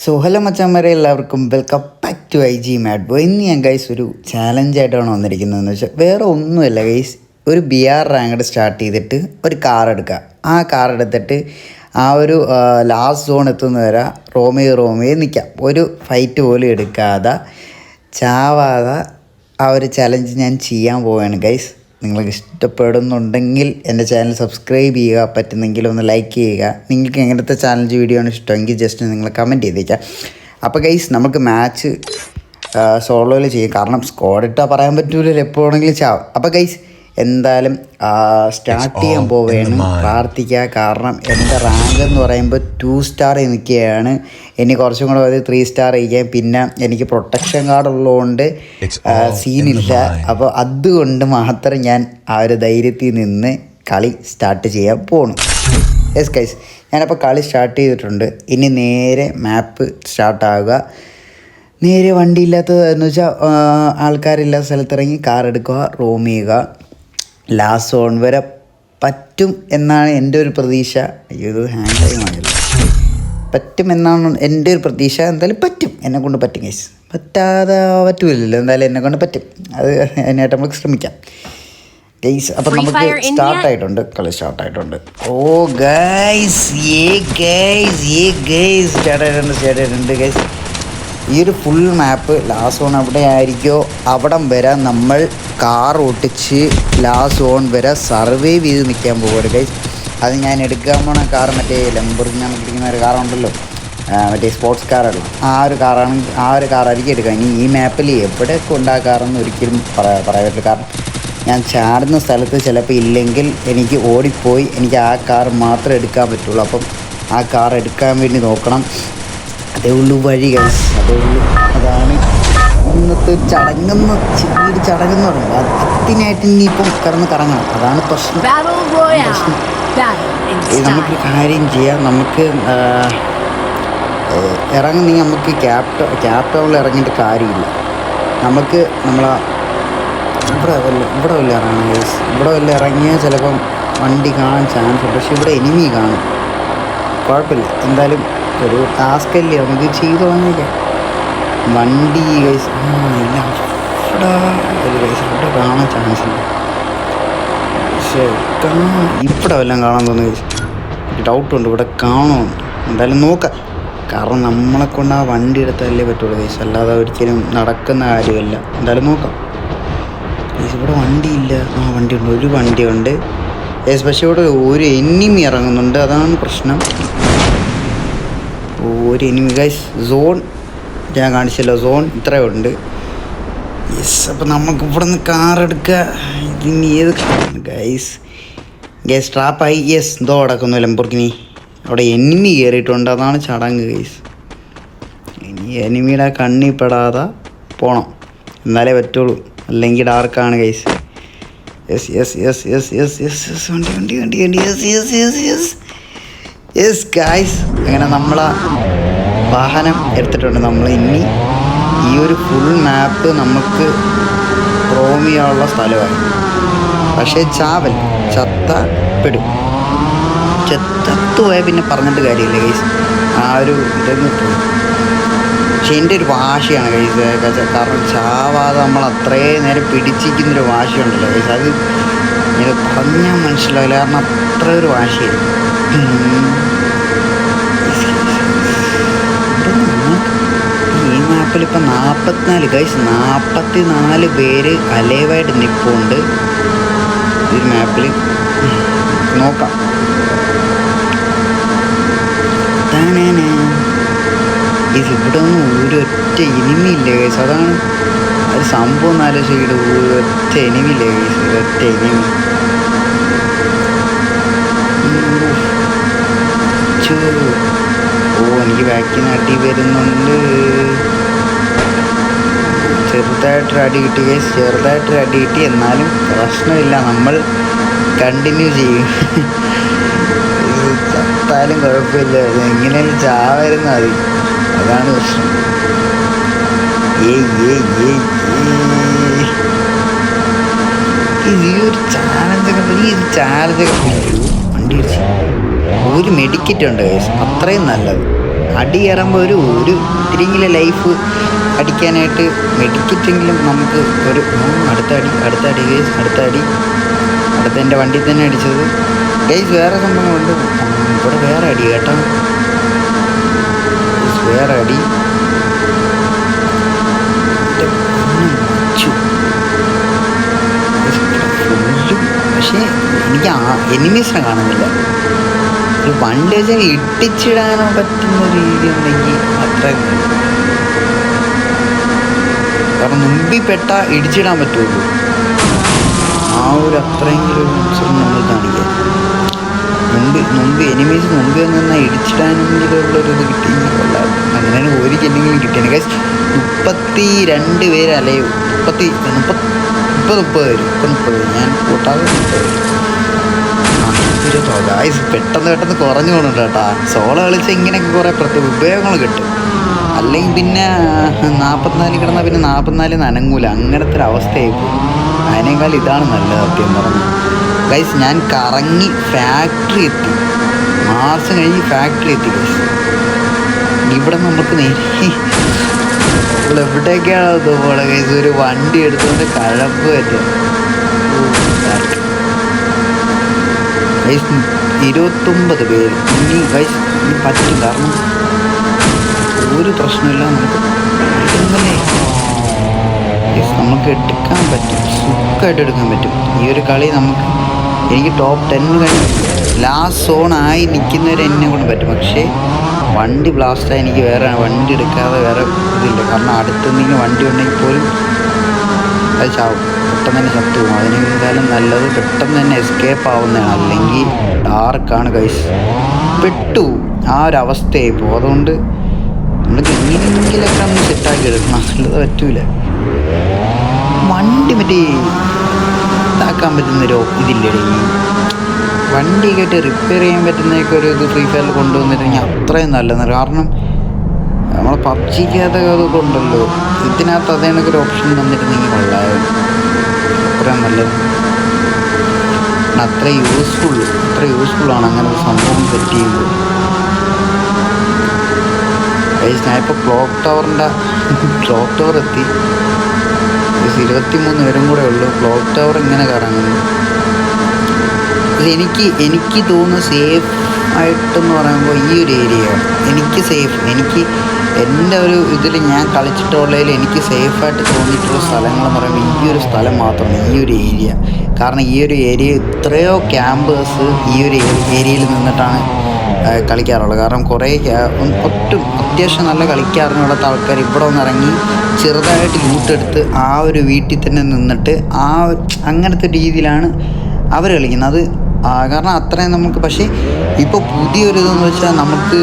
So hello മച്ചാന്മാരെ, എല്ലാവർക്കും welcome back to I G mad boy. ഇന്ന് ഞാൻ ഗൈസ് ഒരു ചാലഞ്ചായിട്ടാണ് വന്നിരിക്കുന്നതെന്ന് വെച്ചാൽ വേറെ ഒന്നുമല്ല ഗൈസ്. ഒരു BR റാങ്കഡ് സ്റ്റാർട്ട് ചെയ്തിട്ട് ഒരു കാർ എടുക്കുക. ആ കാർ എടുത്തിട്ട് ആ ഒരു ലാസ്റ്റ് സോൺ എത്തുന്നവരെ റോമേ നിൽക്കാം. ഒരു ഫൈറ്റ് പോലും എടുക്കാതെ ചാവാതെ ആ ഒരു ചലഞ്ച് ഞാൻ ചെയ്യാൻ പോവുകയാണ് ഗൈസ്. നിങ്ങൾക്ക് ഇഷ്ടപ്പെടുന്നുണ്ടെങ്കിൽ എൻ്റെ ചാനൽ സബ്സ്ക്രൈബ് ചെയ്യുക, പറ്റുന്നെങ്കിൽ ഒന്ന് ലൈക്ക് ചെയ്യുക. നിങ്ങൾക്ക് എങ്ങനത്തെ ചാലഞ്ച് വീഡിയോ ആണ് ഇഷ്ടമെങ്കിൽ ജസ്റ്റ് നിങ്ങൾ കമൻറ്റ് ചെയ്തേക്കാം. അപ്പോൾ ഗൈസ് നമുക്ക് മാച്ച് സോളോയിൽ ചെയ്യും, കാരണം സ്ക്വാഡ് ഇട്ടാൽ പറയാൻ പറ്റൂലല്ലോ, എപ്പോൾ വേണമെങ്കിലും ചാവും. അപ്പോൾ ഗൈസ് എന്തായാലും സ്റ്റാർട്ട് ചെയ്യാൻ പോവുകയാണ്. പ്രാർത്ഥിക്കുക, കാരണം എൻ്റെ റാങ്ക് എന്ന് പറയുമ്പോൾ 2 സ്റ്റാർ നിൽക്കുകയാണ്. ഇനി കുറച്ചും കൂടെ ഒരു 3 സ്റ്റാർ ഇരിക്കാം. പിന്നെ എനിക്ക് പ്രൊട്ടക്ഷൻ കാർഡ് ഉള്ളതുകൊണ്ട് സീനില്ല. അപ്പോൾ അതുകൊണ്ട് മാത്രം ഞാൻ ആ ഒരു ധൈര്യത്തിൽ നിന്ന് കളി സ്റ്റാർട്ട് ചെയ്യാൻ പോകണം. യെസ് ഗൈസ്, ഞാനപ്പോൾ കളി സ്റ്റാർട്ട് ചെയ്തിട്ടുണ്ട്. ഇനി നേരെ മാപ്പ് സ്റ്റാർട്ടാകുക. നേരെ വണ്ടിയില്ലാത്തതെന്ന് വെച്ചാൽ ആൾക്കാരില്ലാത്ത സ്ഥലത്തിറങ്ങി കാർ എടുക്കുക, റൂം ചെയ്യുക. ലാസ്റ്റ് സോൺ വരെ പറ്റും എന്നാണ് എൻ്റെ ഒരു പ്രതീക്ഷ. ഇത് ഹാൻഡ് ടൈം ആണല്ലോ. പറ്റും എന്നാണ് എൻ്റെ ഒരു പ്രതീക്ഷ. എന്തായാലും പറ്റും, എന്നെക്കൊണ്ട് പറ്റും ഗൈസ്. പറ്റാതെ പറ്റൂലല്ലോ, എന്തായാലും എന്നെക്കൊണ്ട് പറ്റും. അത് അതിനായിട്ട് നമുക്ക് ശ്രമിക്കാം ഗൈസ്. അപ്പം നമുക്ക് സ്റ്റാർട്ടായിട്ടുണ്ട്, കളി സ്റ്റാർട്ടായിട്ടുണ്ട്. ഓ ഗൈസ്, സ്റ്റാർട്ടായിട്ടുണ്ട് ഗൈസ്. ഈ ഒരു ഫുൾ മാപ്പ് ലാസ്റ്റ് സോൺ എവിടെ ആയിരിക്കുമോ അവിടം വരെ നമ്മൾ കാർ ഓട്ടിച്ച് ലാസ്റ്റ് സോൺ വരെ സർവൈവ് ചെയ്ത് നിൽക്കാൻ പോകുന്നത് ഗൈസ്. അത് ഞാൻ എടുക്കാൻ പോണ കാർ മറ്റേ ലംബോർഗിനി പിടിക്കുന്ന ഒരു കാറുണ്ടല്ലോ, മറ്റേ സ്പോർട്സ് കാറുള്ള ആ ഒരു കാറായിരിക്കും എടുക്കുക. ഇനി ഈ മാപ്പിൽ എവിടെയൊക്കെ ഉണ്ടാക്കാറെന്ന് ഒരിക്കലും പറയാൻ പറ്റില്ല, കാരണം ഞാൻ ചാടുന്ന സ്ഥലത്ത് ചിലപ്പോൾ ഇല്ലെങ്കിൽ എനിക്ക് ഓടിപ്പോയി എനിക്ക് ആ കാർ മാത്രമേ എടുക്കാൻ പറ്റുള്ളൂ. അപ്പം ആ കാർ എടുക്കാൻ വേണ്ടി നോക്കണം. അതേ ഉള്ളൂ വഴി ഗൈസ്, അതേ ഉള്ളൂ. അതാണ് ഇന്നത്തെ ചെറിയൊരു ചടങ്ങെന്ന് പറയുമ്പോൾ അതിനായിട്ട് ഇനിയിപ്പം കറങ്ങണം. അതാണ് പ്രശ്നം. നമുക്കൊരു കാര്യം ചെയ്യാം, നമുക്ക് ഇറങ്ങുന്നെങ്കിൽ നമുക്ക് ക്യാപ്റ്റൗണിൽ ഇറങ്ങിയിട്ട് കാര്യമില്ല. നമുക്ക് ഇവിടെ വല്ല ഇറങ്ങണം ഗൈസ്. ഇവിടെ വല്ല ഇറങ്ങിയാൽ ചിലപ്പം വണ്ടി കാണാൻ ചാൻസ് ഉണ്ട്, പക്ഷെ ഇവിടെ എനിമി കാണും. കുഴപ്പമില്ല, എന്തായാലും ഒരു ടാസ്ക് അല്ലേ, നമുക്ക് ചെയ്ത് വാങ്ങിക്കാം. വണ്ടി ഗൈസ് ഇല്ല, ഇവിടെ കാണാൻ ചാൻസ് ഉണ്ട്, പക്ഷേ ഇവിടെ വല്ലതും കാണാൻ തോന്നുന്നു ഗൈസ്. ഡൗട്ടുണ്ട്, ഇവിടെ കാണുന്നുണ്ട്. എന്തായാലും നോക്കാം, കാരണം നമ്മളെ കൊണ്ട് ആ വണ്ടി എടുത്താലേ പറ്റുള്ളൂ ഗൈസ്, അല്ലാതെ ഒരിക്കലും നടക്കുന്ന കാര്യമല്ല. എന്തായാലും നോക്കാം ഗൈസ്. ഇവിടെ വണ്ടിയില്ല, വണ്ടിയുണ്ട്, ഒരു വണ്ടിയുണ്ട് ഗൈസ്, പക്ഷേ ഇവിടെ ഒരു എനിമി ഇറങ്ങുന്നുണ്ട്, അതാണ് പ്രശ്നം. ഒരു എനിമി ഗൈസ്. സോൺ ഞാൻ കാണിച്ചല്ലോ, സോൺ ഇത്രയുണ്ട്. യെസ്, അപ്പോൾ നമുക്ക് ഇവിടെ നിന്ന് കാർ എടുക്കുക. ഇതിന് ഏത് ഗൈസ് ട്രാപ്പായി. യെസ്, എന്തോ കിടക്കുന്നു ലംബോർഗിനി. അവിടെ എനിമി കയറിയിട്ടുണ്ട്, അതാണ് ചടങ്ങ് ഗൈസ്. ഇനി എനിമിയുടെ കണ്ണിൽ പെടാതെ പോകണം, എന്നാലേ പറ്റുള്ളൂ, അല്ലെങ്കിൽ ഡാർക്കാണ് ഗൈസ്. യെസ് വണ്ടി. യെസ് ഗൈസ്, അങ്ങനെ നമ്മളെ വാഹനം എടുത്തിട്ടുണ്ട്. നമ്മൾ ഇനി ഈ ഒരു ഫുൾ മാപ്പ് നമുക്ക് റോം ചെയ്യാനുള്ള സ്ഥലമായി. പക്ഷേ ചത്തപ്പെടും. ചത്തുപോയാൽ പിന്നെ പറഞ്ഞിട്ട് കാര്യമില്ല ഗൈസ്. ആ ഒരു ഇതൊന്നും പോയി. പക്ഷെ എൻ്റെ ഒരു വാശിയാണ് ഗൈസ്, കാരണം ചാവാതെ നമ്മൾ അത്രയും നേരം പിടിച്ചിരിക്കുന്നൊരു വാശിയുണ്ടല്ലോ ഗൈസ്. അത് എനിക്ക് പറഞ്ഞാൽ മനസ്സിലാവില്ല, കാരണം അത്ര ഒരു വാശിയായിരുന്നു. ഈ മാപ്പിലിപ്പോൾ 44 ഗൈസ്, 44 പേര് അലൈവായിട്ട് നിൽപ്പുണ്ട് ഈ മാപ്പിൽ. നോക്കാം. ഇവിടെ ഒന്നും ഒരൊറ്റ എനിമിയില്ല ഗൈസ്, അതാണ് ഒരു സംഭവം. ആലോചിച്ചിട്ട് ഒരൊറ്റ എനിമിയില്ല ഗൈസ്, ഒരൊറ്റ എനിമി. എനിക്ക് ബാക്കിൽ അടി വരുന്നുണ്ട്. ചെറുതായിട്ടൊരു അടി കിട്ടി എന്നാലും പ്രശ്നമില്ല, നമ്മൾ കണ്ടിന്യൂ ചെയ്യും. ചത്താലും കുഴപ്പമില്ല, എങ്ങനെയാലും ചാവായിരുന്നു മതി, അതാണ് പ്രശ്നം. ഈ ഒരു ചാലഞ്ചൊക്കെ വണ്ടി ഒരു മെഡിക്കറ്റ് ഉണ്ട് ഗൈസ്, അത്രയും നല്ലത്. അടി കയറുമ്പോൾ ഒരു ഇത്തിരിയെങ്കിലും ലൈഫ് അടിക്കാനായിട്ട് മെഡിക്കറ്റെങ്കിലും നമുക്ക് ഒരു അടുത്ത അടി അടുത്ത എൻ്റെ വണ്ടിയിൽ തന്നെ അടിച്ചത് ഗൈസ്. വേറെ സംഭവങ്ങളുണ്ട് ഇവിടെ, വേറെ അടി കേട്ടോ, വേറെ അടി. പക്ഷേ എനിക്ക് എനിമീസിനെ കാണുന്നില്ല. ഒരു വണ്ടി വെച്ചാൽ ഇട്ടിച്ചിടാനോ പറ്റുന്ന രീതി ഉണ്ടെങ്കിൽ അത്ര, കാരണം മുമ്പിൽ പെട്ട ഇടിച്ചിടാൻ പറ്റുള്ളൂ. ആ ഒരു അത്രയെങ്കിലും നമ്മൾ കാണിക്കുക. മുമ്പ് എനിമീസ് മുമ്പിൽ നിന്നാൽ ഇടിച്ചിടാനെങ്കിലുള്ളൊരിത് കിട്ടിയെങ്കിൽ കൊള്ളാം. അങ്ങനെയാണ് ഒരു കില്ലെങ്കിലും കിട്ടിയത് ഗൈസ്. 32 പേര് അല്ലയോ, 30 പേര്, ഞാൻ കൂട്ടാതെ 30 ഗൈസ്. പെട്ടെന്ന് കുറഞ്ഞു പോകുന്നുണ്ട് കേട്ടോ. സോളോ കളിച്ച് ഇങ്ങനെയൊക്കെ കുറേ ഉപയോഗങ്ങൾ കിട്ടും. അല്ലെങ്കിൽ പിന്നെ 44 കിടന്നാൽ പിന്നെ 44 നനങ്ങൂല, അങ്ങനത്തെ ഒരു അവസ്ഥയായിപ്പോയി. അതിനേക്കാൾ ഇതാണ് നല്ലത് സത്യം പറഞ്ഞു ഗൈസ്. ഞാൻ കറങ്ങി ഫാക്ടറി എത്തി, മാസം കഴിഞ്ഞ് ഫാക്ടറി എത്തി ഗൈസ്. ഇവിടെ നമുക്ക് എവിടേക്കാണ് തോന്നുന്നത് ഗൈസ്. ഒരു വണ്ടി എടുത്തുകൊണ്ട് കഴപ്പ് പറ്റും ഗൈസ്. 29 പേര് ഇനി ഗൈസ് പറ്റും, കാരണം ഒരു പ്രശ്നമില്ല. നമുക്ക് എടുക്കാൻ പറ്റും, സുഖമായിട്ട് എടുക്കാൻ പറ്റും ഈ ഒരു കളി. എനിക്ക് ടോപ്പ് 10 കഴിഞ്ഞ് ലാസ്റ്റ് സോണായി നിൽക്കുന്നവരെ എന്നെ കൊണ്ട് പറ്റും. പക്ഷേ വണ്ടി ബ്ലാസ്റ്റായി എനിക്ക് വേറെ വണ്ടി എടുക്കാതെ വേറെ ഇതില്ല. കാരണം അടുത്തെന്തെങ്കിലും വണ്ടി ഉണ്ടെങ്കിൽ പോലും അത് ചാവും, പെട്ടെന്ന് തന്നെ ചത്തു പോകും. അതിനേക്കാളും നല്ലത് പെട്ടെന്ന് തന്നെ എസ്കേപ്പ് ആവുന്നതാണ്. അല്ലെങ്കിൽ ഡാർക്കാണ് ഗൈസ്, പെട്ടു ആ ഒരു അവസ്ഥയായിപ്പോൾ. അതുകൊണ്ട് നമുക്ക് എങ്ങനെയെങ്കിലൊക്കെ ഒന്ന് സെറ്റാക്കി എടുക്കണം, അല്ലാതെ പറ്റൂല. വണ്ടി മറ്റേ ഇതാക്കാൻ പറ്റുന്നൊരു ഇതില്ലേ, വണ്ടിയൊക്കെ റിപ്പയർ ചെയ്യാൻ പറ്റുന്നതൊക്കെ ഒരു ഇത് ഫ്രീ ഫയറിൽ കൊണ്ടുവന്നിട്ടുണ്ടെങ്കിൽ അത്രയും നല്ലതാണ്. കാരണം നമ്മളെ പബ്ജിക്കകത്ത് അതൊക്കെ ഉണ്ടല്ലോ, ഇതിനകത്ത് അതേണൊക്കെ ഒരു ഓപ്ഷൻ തന്നിരുന്നെങ്കിൽ കൊള്ളാമായിരുന്നു. അത്രയും നല്ലത്, അത്ര യൂസ്ഫുള്ളാണ് അങ്ങനെ ഒരു സംഭവം സെറ്റ് ചെയ്യുമ്പോൾ. ഞാനിപ്പോൾ ക്ലോക്ക് ടവർ എത്തി. 23 പേരും കൂടെ ഉള്ളൂ. ക്ലോക്ക് ടവർ ഇങ്ങനെ കറങ്ങുന്നു. എനിക്ക് തോന്നുന്നു സേഫ് ആയിട്ടെന്ന് പറയുമ്പോൾ ഈ ഒരു ഏരിയയാണ് എനിക്ക് സേഫ്. എനിക്ക് എൻ്റെ ഒരു ഇതിൽ ഞാൻ കളിച്ചിട്ടുള്ളതിൽ എനിക്ക് സേഫായിട്ട് തോന്നിയിട്ടുള്ള സ്ഥലങ്ങളെന്ന് പറയുമ്പോൾ ഈ ഒരു സ്ഥലം മാത്രമാണ്, ഈ ഒരു ഏരിയ. കാരണം ഈ ഒരു ഏരിയ ഇത്രയോ ക്യാമ്പേഴ്സ് ഈ ഒരു ഏരിയയിൽ നിന്നിട്ടാണ് കളിക്കാറുള്ളത്. കാരണം കുറേ അത്യാവശ്യം നല്ല കളിക്കാറിനുള്ള ആൾക്കാർ ഇവിടെ വന്നിറങ്ങി ചെറുതായിട്ട് ലൂട്ടെടുത്ത് ആ ഒരു വീട്ടിൽ തന്നെ നിന്നിട്ട് അങ്ങനത്തെ രീതിയിലാണ് അവർ കളിക്കുന്നത്. അത് കാരണം അത്രയും നമുക്ക്. പക്ഷേ ഇപ്പോൾ പുതിയൊരു ഇതെന്ന് വെച്ചാൽ നമുക്ക്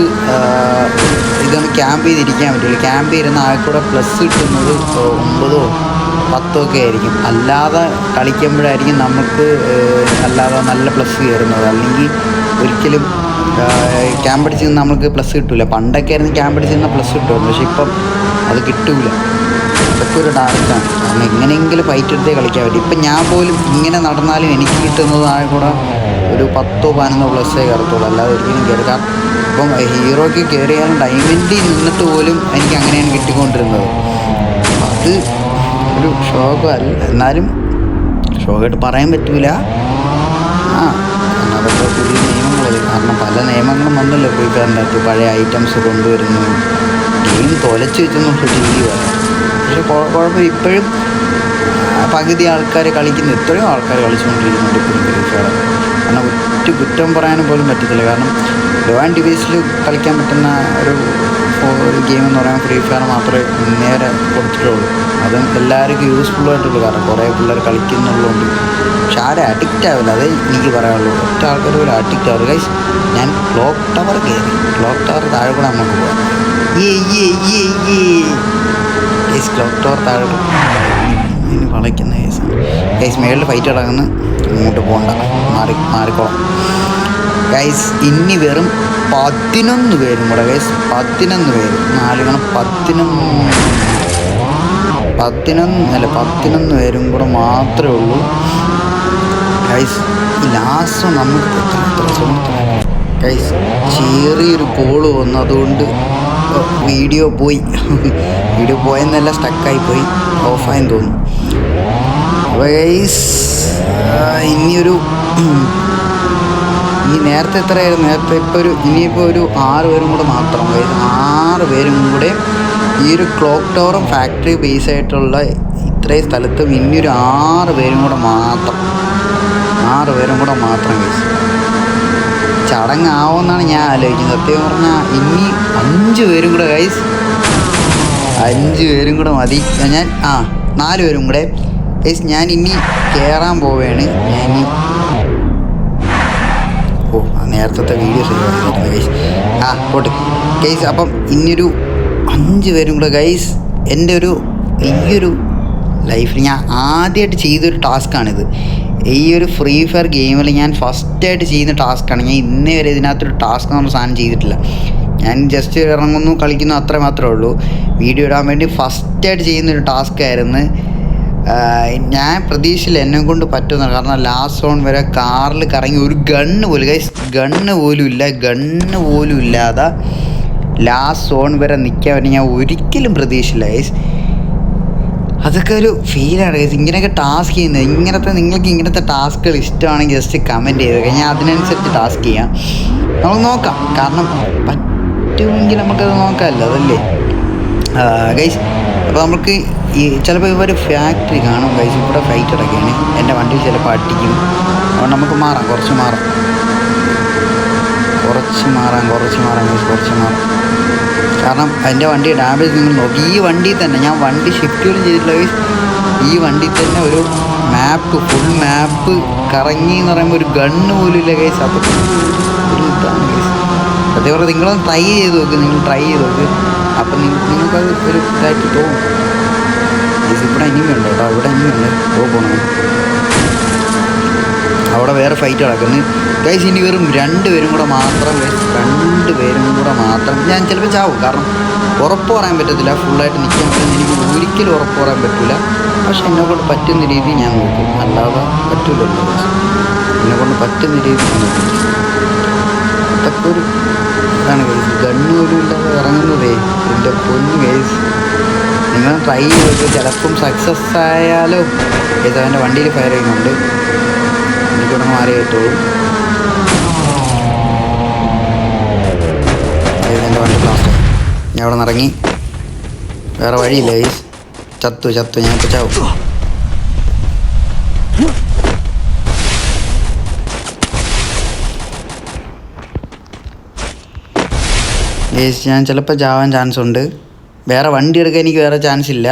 ഇതൊന്ന് ക്യാമ്പ് ചെയ്തിരിക്കാൻ പറ്റില്ല. ക്യാമ്പ് ചെയ്യുന്ന ആൾക്കൂടെ പ്ലസ് കിട്ടുന്നത് 9 10 ഒക്കെ ആയിരിക്കും. അല്ലാതെ കളിക്കുമ്പോഴായിരിക്കും നമുക്ക് അല്ലാതെ നല്ല പ്ലസ് കയറുന്നത്. അല്ലെങ്കിൽ ഒരിക്കലും ക്യാമ്പ് അടിച്ച് നിന്ന് നമുക്ക് പ്ലസ് കിട്ടില്ല. പണ്ടൊക്കെ ആയിരുന്നു ക്യാമ്പ് അടിച്ച് നിന്ന് പ്ലസ് കിട്ടുമായിരുന്നു, പക്ഷേ ഇപ്പം അത് കിട്ടില്ല. അതൊക്കെ ഒരു ഡാർക്കാണ്. കാരണം എങ്ങനെയെങ്കിലും ഫൈറ്റ് എടുത്തേ കളിക്കാൻ പറ്റും. ഇപ്പം ഞാൻ പോലും ഇങ്ങനെ നടന്നാലും എനിക്ക് കിട്ടുന്നത് കൂടെ ഒരു 10 15 പ്ലസ്സേ കയറത്തുള്ളൂ, അല്ലാതെ ഒരിക്കലും കയറുക. ഇപ്പം ഹീറോയ്ക്ക് കയറിയാലും ഡയമണ്ടിൽ നിന്നിട്ട് പോലും എനിക്ക് അങ്ങനെയാണ് കിട്ടിക്കൊണ്ടിരുന്നത്. അത് ഒരു ഷോക്കല്ല, എന്നാലും ഷോക്കായിട്ട് പറയാൻ പറ്റൂല. അതൊക്കെ പുതിയ നിയമങ്ങളല്ലേ. കാരണം പല നിയമങ്ങളും വന്നല്ലോ ഫ്രീ ഫയറിൻ്റെ അകത്ത്. പഴയ ഐറ്റംസ് കൊണ്ടുവരുന്നു, ഗെയിം തൊലച്ച് വെച്ചെന്നുള്ള രീതിയാണ്. പക്ഷെ കുഴപ്പമില്ല, ഇപ്പോഴും പകുതി ആൾക്കാർ കളിക്കുന്നു, എത്രയോ ആൾക്കാർ കളിച്ചുകൊണ്ടിരിക്കുന്നുണ്ട് ഇപ്പോഴും ഫ്രീ ഫയർ. കാരണം കുറ്റം പറയാനും പോലും പറ്റത്തില്ല. കാരണം ലോ ആൻഡ് ഡിവൈസിൽ കളിക്കാൻ പറ്റുന്ന ഒരു ഗെയിം എന്ന് പറയുമ്പോൾ ഫ്രീ ഫയർ മാത്രമേ നേരെ കൊടുത്തിട്ടുള്ളൂ. അതും എല്ലാവർക്കും യൂസ്ഫുള്ളായിട്ടുള്ളൂ. കാരണം കുറേ പിള്ളേർ കളിക്കുന്നുള്ളതുകൊണ്ട്. പക്ഷെ ആരും അഡിക്റ്റ് ആവില്ല, അതേ എനിക്ക് പറയാനുള്ളൂ. ഒറ്റ ആൾക്കാർ പോലും അഡിക്റ്റ് ആവില്ല ഗൈസ്. ഞാൻ ക്ലോക്ക് ടവർ കയറി, ക്ലോക്ക് ടവർ താഴെ കൂടെ നമുക്ക് പോകാം. ഗൈസ് ക്ലോക്ക് ടവർ താഴെ ഇനി വളയ്ക്കുന്ന ഗൈസ് മേളിൽ ഫൈറ്റ് നടക്കുന്നു. ഇങ്ങോട്ട് പോകണ്ട, മാറിക്കോളാം ഗൈസ്. ഇനി വെറും 11 പേരും കൂടെ ഗൈസ്, 11 പേര്, 4 11 പേരും കൂടെ മാത്രമേ ഉള്ളൂ ഗൈസ്. ലാസ്റ്റ് നമുക്ക് ഗൈസ് ചെറിയൊരു കോള് വന്നു, അതുകൊണ്ട് വീഡിയോ പോയെന്നല്ല സ്റ്റക്കായിപ്പോയി, ഓഫായെന്ന് തോന്നുന്നു. അപ്പോൾ ഗൈസ് ഇനിയൊരു നേരത്തെ എത്രയായിരുന്നു, നേരത്തെ ഇനിയിപ്പോൾ ഒരു 6 പേരും കൂടെ മാത്രം, 6 പേരും കൂടെ ഈ ഒരു ക്ലോക്ക് ടവറും ഫാക്ടറി ബേസ് ആയിട്ടുള്ള ഇത്രയും സ്ഥലത്തും ഇനിയൊരു 6 പേരും കൂടെ മാത്രം ഗൈസ് ചടങ്ങാവുമെന്നാണ് ഞാൻ ആലോചിക്കുന്നത്. സത്യം പറഞ്ഞാൽ ഇനി 5 പേരും കൂടെ ഗൈസ്, 5 പേരും കൂടെ മതി. ഞാൻ 4 പേരും കൂടെ ഗൈസ്. ഞാൻ ഇനി കയറാൻ പോവുകയാണ്. നേരത്തെ വീഡിയോസ് ഗൈസ്. Pot guys. അപ്പം ഇനിയൊരു 5 പേരും കൂടെ ഗൈസ്. എൻ്റെ ഈയൊരു ലൈഫിൽ ഞാൻ ആദ്യമായിട്ട് ചെയ്തൊരു ടാസ്ക്കാണിത്. ഈ ഒരു ഫ്രീ ഫയർ ഗെയിമിൽ ഞാൻ ഫസ്റ്റായിട്ട് ചെയ്യുന്ന ടാസ്ക്കാണ്. ഞാൻ ഇന്നേ വരെ ഇതിനകത്തൊരു ടാസ്ക് നമ്മൾ സാധനം ചെയ്തിട്ടില്ല. ഞാൻ ജസ്റ്റ് ഇറങ്ങുന്നു, കളിക്കുന്നു, അത്ര മാത്രമേ ഉള്ളൂ. വീഡിയോ ഇടാൻ വേണ്ടി ഫസ്റ്റായിട്ട് ചെയ്യുന്നൊരു ടാസ്ക്കായിരുന്നു. ഞാൻ പ്രതീക്ഷയില്ല എന്നെ കൊണ്ട് പറ്റുമെന്ന്. കാരണം ലാസ്റ്റ് സോൺ വരെ കാറിൽ കറങ്ങി ഒരു ഗണ്ണ് പോലും ഇല്ലാതെ ലാസ്റ്റ് സോൺ വരെ നിൽക്കാൻ വേണ്ടി ഞാൻ ഒരിക്കലും പ്രതീക്ഷയില്ല ഗൈസ്. അതൊക്കെ ഒരു ഫീലാണ് ഗൈസ്. ഇങ്ങനെയൊക്കെ ടാസ്ക് ചെയ്യുന്നത്, നിങ്ങൾക്ക് ഇങ്ങനത്തെ ടാസ്കുകൾ ഇഷ്ടമാണെങ്കിൽ ജസ്റ്റ് കമൻറ്റ് ചെയ്ത് കഴിഞ്ഞാൽ അതിനനുസരിച്ച് ടാസ്ക് ചെയ്യാം. നമുക്ക് നോക്കാം. കാരണം പറ്റുമെങ്കിൽ നമുക്കത് നോക്കാമല്ലോ, അതല്ലേ ഗൈസ്. അപ്പോൾ നമുക്ക് ചിലപ്പോൾ ഇവർ ഫാക്ടറി കാണും ഗൈസ്. ഇവിടെ ഫൈറ്റ് ഇടയ്ക്കാണ്. എൻ്റെ വണ്ടി ചിലപ്പോൾ അടിക്കും. അതുകൊണ്ട് നമുക്ക് കുറച്ച് മാറാം ഗൈസ്. കാരണം എൻ്റെ വണ്ടി ഡാമേജ് നിങ്ങൾ നോക്കി. ഈ വണ്ടിയിൽ തന്നെ ഞാൻ വണ്ടി ഷിഫ്റ്റ് പോലും ചെയ്തിട്ടില്ല ഗൈസ്. ഈ വണ്ടിയിൽ തന്നെ ഒരു ഫുൾ മാപ്പ് കറങ്ങി എന്ന് പറയുമ്പോൾ ഒരു ഗണ്ണ് പോലും ഇല്ല ഗൈസ്. അപ്പോൾ ഒരു ഇതാണ് ഗൈസ്. അതേപോലെ നിങ്ങളൊന്ന് ട്രൈ ചെയ്ത് നോക്ക്. അപ്പം നിങ്ങൾക്കത് ഒരു ഇതായിട്ട് തോന്നും. ഇവിടെ ഇനിയുണ്ട് കേട്ടോ, പോകണം. അവിടെ വേറെ ഫൈറ്റ് നടക്കുന്നു ഗൈസ്. ഇനി വെറും 2 പേരും കൂടെ മാത്രം ഗൈസ്. 2 പേരും കൂടെ മാത്രം. ഞാൻ ചിലപ്പോൾ ചാവും. കാരണം ഉറപ്പ് പറയാൻ പറ്റത്തില്ല. ഫുള്ളായിട്ട് നിൽക്കാൻ പറ്റുന്ന എനിക്ക് ഒരിക്കലും ഉറപ്പ് പറയാൻ പറ്റില്ല. പക്ഷെ എന്നെക്കൊണ്ട് പറ്റുന്ന രീതി ഞാൻ നോക്കും. അല്ലാതെ പറ്റില്ലല്ലോ ഗൈസ്. എന്നെക്കൊണ്ട് പറ്റുന്ന രീതി ഞാൻ നോക്കും. അതൊക്കെ ഒരു ഇതാണ് ഗൈസ്. ഗണ്ണ് പോലും ഇല്ലാതെ ഇറങ്ങുന്നതേ എൻ്റെ പൊന്നു ഗൈസ്. നിങ്ങൾ ട്രൈ ചെയ്ത് ചിലപ്പം സക്സസ് ആയാലോ ഗൈസ്. അവൻ്റെ വണ്ടിയിൽ ഫയർ ചെയ്യുന്നുണ്ട്. എനിക്കിവിടെ മാറി കിട്ടുള്ളൂ. എൻ്റെ വണ്ടി ലാസ്റ്റ്. ഞാൻ അവിടെ നിന്ന് ഇറങ്ങി. വേറെ വഴിയില്ല ഗൈസ്. ചത്തു ഞാൻ ഇപ്പോൾ ചാവും. ഗൈസ് ഞാൻ ചിലപ്പോൾ ചാവാൻ ചാൻസ് ഉണ്ട്. വേറെ വണ്ടി എടുക്കാൻ എനിക്ക് വേറെ ചാൻസ് ഇല്ല.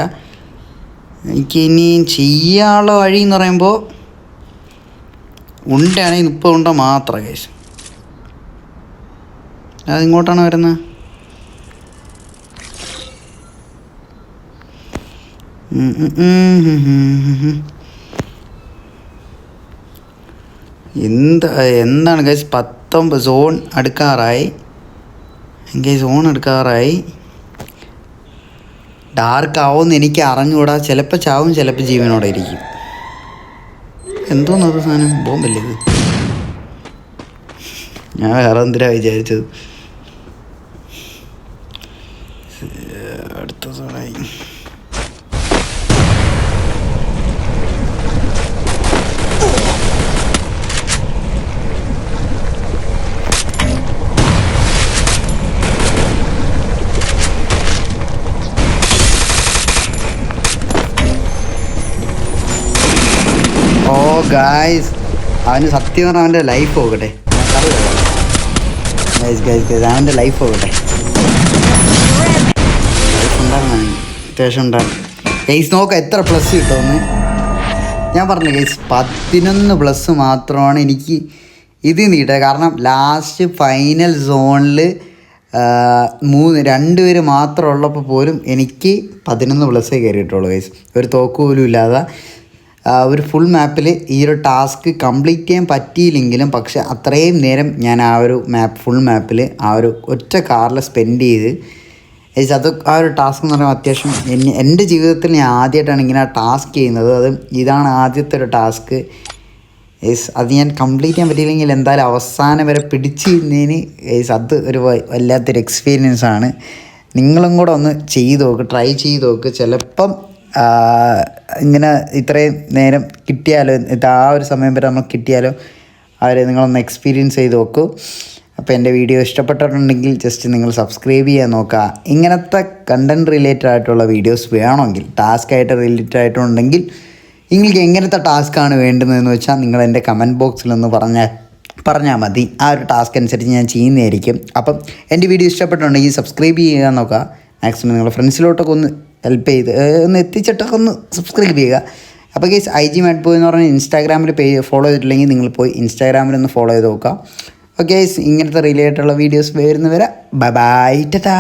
എനിക്ക് ഇനി ചെയ്യാനുള്ള വഴി എന്ന് പറയുമ്പോൾ ഉണ്ടാണെങ്കിൽ 30 ഉണ്ട മാത്രം കേസ്. അതിങ്ങോട്ടാണ് വരുന്നത്. എന്താണ് ഗൈസ് 19 സോൺ അടുക്കാറായി. ഡാർക്ക് ആവുമെന്ന് എനിക്ക് അറിഞ്ഞുകൂടാ. ചിലപ്പോൾ ചാവും, ചിലപ്പോൾ ജീവനോടെ ഇരിക്കും. എന്തോന്നത് സാധനം? ബോംബല്ലേ ഇത്? ഞാൻ വേറെ എന്തിനാ വിചാരിച്ചത്. അടുത്ത സോണായി. ഗായ്സ് അവന് സത്യം പറഞ്ഞാൽ അവൻ്റെ ലൈഫ് പോകട്ടെ. അവൻ്റെ ലൈഫ് പോകട്ടെ. ലൈഫ് ഉണ്ടാകുന്ന അത്യാവശ്യം ഉണ്ടാകും ഗൈസ്. നോക്കാം എത്ര പ്ലസ് കിട്ടുമെന്ന്. ഞാൻ പറഞ്ഞു ഗൈസ് 11 പ്ലസ് മാത്രമാണ് എനിക്ക് ഇത് നീട്ടുക. കാരണം ലാസ്റ്റ് ഫൈനൽ സോണിൽ 2 പേര് മാത്രം ഉള്ളപ്പോൾ പോലും എനിക്ക് 11 പ്ലസ്സേ കയറിയിട്ടുള്ളൂ ഗൈസ്. ഒരു തോക്ക് പോലും ഇല്ലാതെ ഒരു ഫുൾ മാപ്പിൽ ഈ ഒരു ടാസ്ക് കംപ്ലീറ്റ് ചെയ്യാൻ പറ്റിയില്ലെങ്കിലും പക്ഷെ അത്രയും നേരം ഞാൻ ആ ഒരു ഫുൾ മാപ്പിൽ ആ ഒരു ഒറ്റ കാറിൽ സ്പെൻഡ് ചെയ്ത് അത് ആ ഒരു ടാസ്ക് എന്ന് പറയുമ്പോൾ അത്യാവശ്യം എൻ്റെ ജീവിതത്തിൽ ഞാൻ ആദ്യമായിട്ടാണ് ഇങ്ങനെ ടാസ്ക് ചെയ്യുന്നത്. ഇതാണ് ആദ്യത്തെ ഒരു ടാസ്ക്. അത് ഞാൻ കംപ്ലീറ്റ് ചെയ്യാൻ പറ്റിയില്ലെങ്കിൽ എന്തായാലും അവസാനം വരെ പിടിച്ച് നിന്നതിന് അത് ഒരു വല്ലാത്തൊരു എക്സ്പീരിയൻസാണ്. നിങ്ങളും കൂടെ ഒന്ന് ചെയ്ത് നോക്ക്, ട്രൈ ചെയ്ത് നോക്ക്. ചിലപ്പം ഇങ്ങനെ ഇത്രയും നേരം കിട്ടിയാലോ, ആ ഒരു സമയം വരെ നമുക്ക് കിട്ടിയാലോ അവരെ നിങ്ങളൊന്ന് എക്സ്പീരിയൻസ് ചെയ്ത് നോക്കൂ. അപ്പോൾ എൻ്റെ വീഡിയോ ഇഷ്ടപ്പെട്ടിട്ടുണ്ടെങ്കിൽ ജസ്റ്റ് നിങ്ങൾ സബ്സ്ക്രൈബ് ചെയ്യാൻ നോക്കുക. ഇങ്ങനത്തെ കണ്ടൻറ് റിലേറ്റഡ് ആയിട്ടുള്ള വീഡിയോസ് വേണമെങ്കിൽ, ടാസ്ക് ആയിട്ട് റിലേറ്റഡ് ആയിട്ടുണ്ടെങ്കിൽ നിങ്ങൾക്ക് എങ്ങനത്തെ ടാസ്ക്കാണ് വേണ്ടുന്നതെന്ന് വെച്ചാൽ നിങ്ങൾ എൻ്റെ കമൻറ്റ് ബോക്സിലൊന്ന് പറഞ്ഞാൽ മതി. ആ ഒരു ടാസ്ക് അനുസരിച്ച് ഞാൻ ചെയ്യുന്നതായിരിക്കും. അപ്പം എൻ്റെ വീഡിയോ ഇഷ്ടപ്പെട്ടിട്ടുണ്ടെങ്കിൽ സബ്സ്ക്രൈബ് ചെയ്യാൻ നോക്കുക. മാക്സിമം നിങ്ങളുടെ ഫ്രണ്ട്സിലോട്ടൊക്കെ ഒന്ന് ഹെൽപ്പ് ചെയ്ത് ഒന്ന് എത്തിച്ചിട്ടൊക്കെ ഒന്ന് സബ്സ്ക്രൈബ് ചെയ്യുക. അപ്പോൾ ഗൈസ് IG മാഡ് ബോയ് എന്ന് പറഞ്ഞാൽ ഇൻസ്റ്റാഗ്രാമിൽ ഫോളോ ചെയ്തിട്ടില്ലെങ്കിൽ നിങ്ങൾ പോയി ഇൻസ്റ്റാഗ്രാമിലൊന്ന് ഫോളോ ചെയ്ത് നോക്കുക. ഓക്കെ ഗൈസ്, ഇങ്ങനത്തെ റിലേറ്റഡുള്ള വീഡിയോസ് വരുന്നവരെ ബൈ ബൈ, ടാറ്റാ.